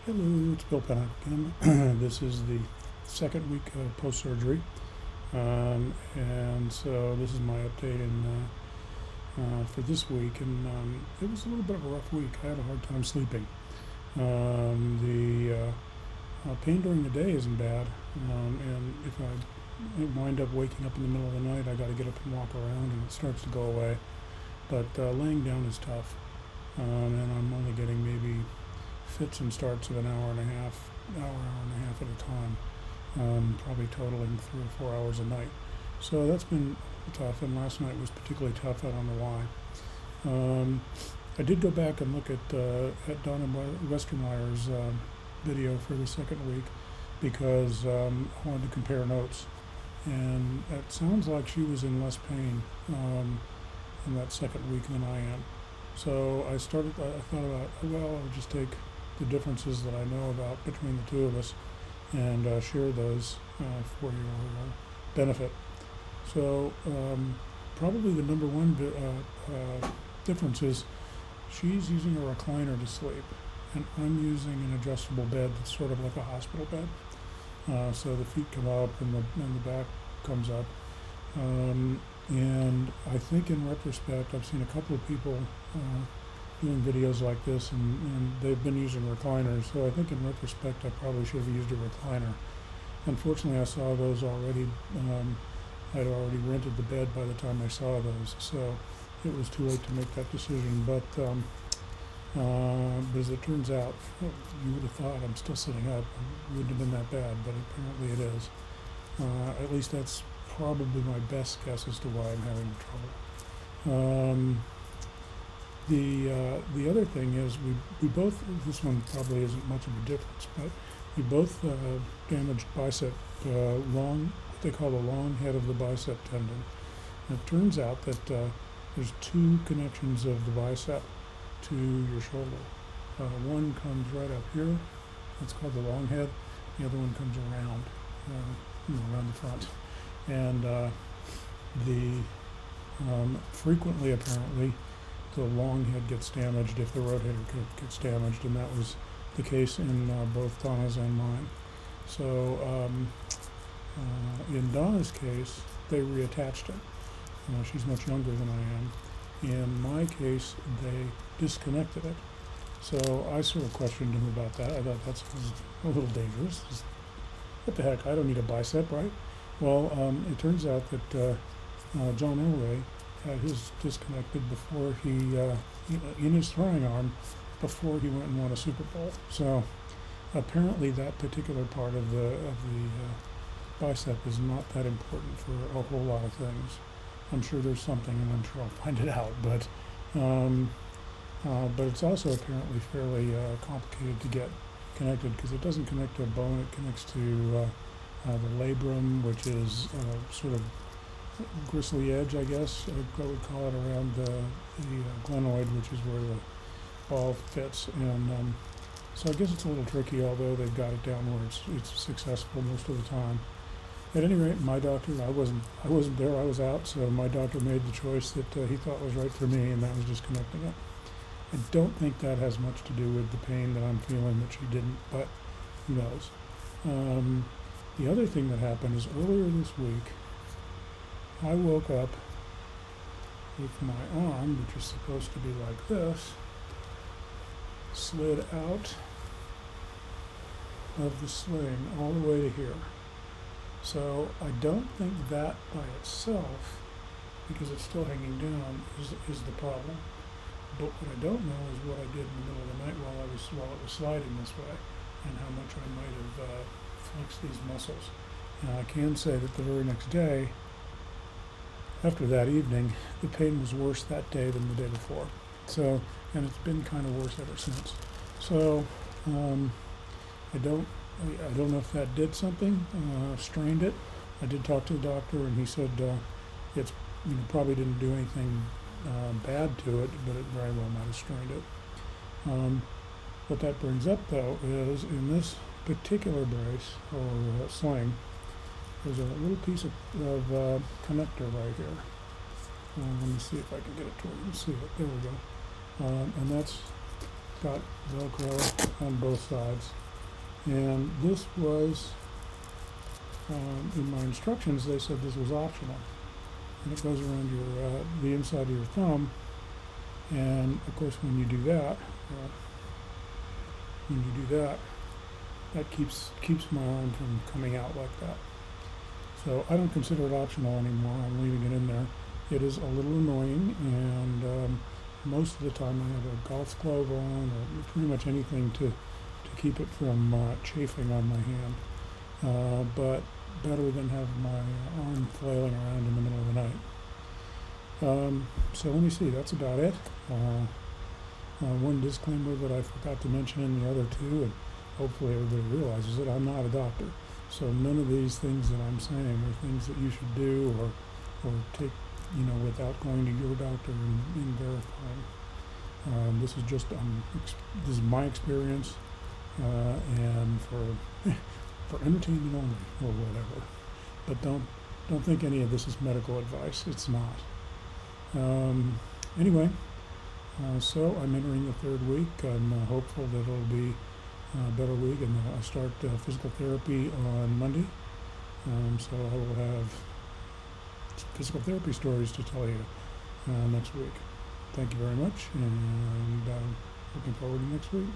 Hello, it's Bill Pennock again. This is the second week of post-surgery, and so this is my update for this week. And it was a little bit of a rough week. I had a hard time sleeping. The pain during the day isn't bad, and if I wind up waking up in the middle of the night, I got to get up and walk around, and it starts to go away. But laying down is tough, and I'm only getting maybe fits and starts of an hour and a half at a time, probably totaling 3 or 4 hours a night. So that's been tough, and last night was particularly tough. I don't know why. I did go back and look at Donna Westermeyer's video for the second week because I wanted to compare notes, and it sounds like she was in less pain in that second week than I am. So I thought about, well, I'll just take the differences that I know about between the two of us and share those for your benefit. So probably the number one difference is she's using a recliner to sleep, and I'm using an adjustable bed that's sort of like a hospital bed. So the feet come up and the back comes up. And I think in retrospect, I've seen a couple of people doing videos like this, and they've been using recliners. So I think in retrospect, I probably should have used a recliner. Unfortunately, I saw those already. I'd already rented the bed by the time I saw those, so it was too late to make that decision. But as it turns out, you would have thought I'm still sitting up. It wouldn't have been that bad, but apparently it is. At least that's probably my best guess as to why I'm having trouble. The other thing is we both, this one probably isn't much of a difference, but we both damaged bicep, what they call the long head of the bicep tendon. And it turns out that there's two connections of the bicep to your shoulder. One comes right up here, that's called the long head. The other one comes around, around the front. And frequently, apparently, the long head gets damaged if the rotator cuff gets damaged, and that was the case in both Donna's and mine. So in Donna's case, they reattached it. She's much younger than I am. In my case, they disconnected it. So I sort of questioned him about that. I thought that was a little dangerous. What the heck? I don't need a bicep, right? Well, it turns out that John Elway had his disconnected before he, in his throwing arm, before he went and won a Super Bowl. So apparently that particular part of the bicep is not that important for a whole lot of things. I'm sure there's something, and I'm sure I'll find it out. But it's also apparently fairly complicated to get connected because it doesn't connect to a bone. It connects to the labrum, which is sort of gristly edge, I guess I would call it, around the glenoid, which is where the ball fits. And so I guess it's a little tricky, although they've got it down where it's successful most of the time. At any rate, my doctor, I wasn't there, I was out, so my doctor made the choice that he thought was right for me, and that was disconnecting it. I don't think that has much to do with the pain that I'm feeling that she didn't, but who knows. The other thing that happened is earlier this week, I woke up with my arm, which is supposed to be like this, slid out of the sling all the way to here. So I don't think that by itself, because it's still hanging down, is the problem. But what I don't know is what I did in the middle of the night while it was sliding this way, and how much I might have flexed these muscles. Now I can say that the very next day, after that evening, the pain was worse that day than the day before. So, and it's been kind of worse ever since. So I don't know if that did something, strained it. I did talk to the doctor, and he said it's probably didn't do anything bad to it, but it very well might have strained it. What that brings up, though, is in this particular brace or sling, there's a little piece of connector right here. Let me see if I can get it to where you can see it. There we go. And that's got Velcro on both sides. And this was, in my instructions, they said this was optional. And it goes around your the inside of your thumb. And of course, when you do that, that keeps my arm from coming out like that. So I don't consider it optional anymore. I'm leaving it in there. It is a little annoying, and most of the time I have a golf glove on, or pretty much anything to keep it from chafing on my hand. But better than have my arm flailing around in the middle of the night. So let me see, that's about it. One disclaimer that I forgot to mention in the other two, and hopefully everybody realizes it, I'm not a doctor. So none of these things that I'm saying are things that you should do or take, without going to your doctor and verifying. This is just, this is my experience, and for entertainment only, or whatever. But don't think any of this is medical advice. It's not. Anyway, so I'm entering the third week. I'm hopeful that it'll be a better week, and I start physical therapy on Monday. So I will have physical therapy stories to tell you next week. Thank you very much, and looking forward to next week.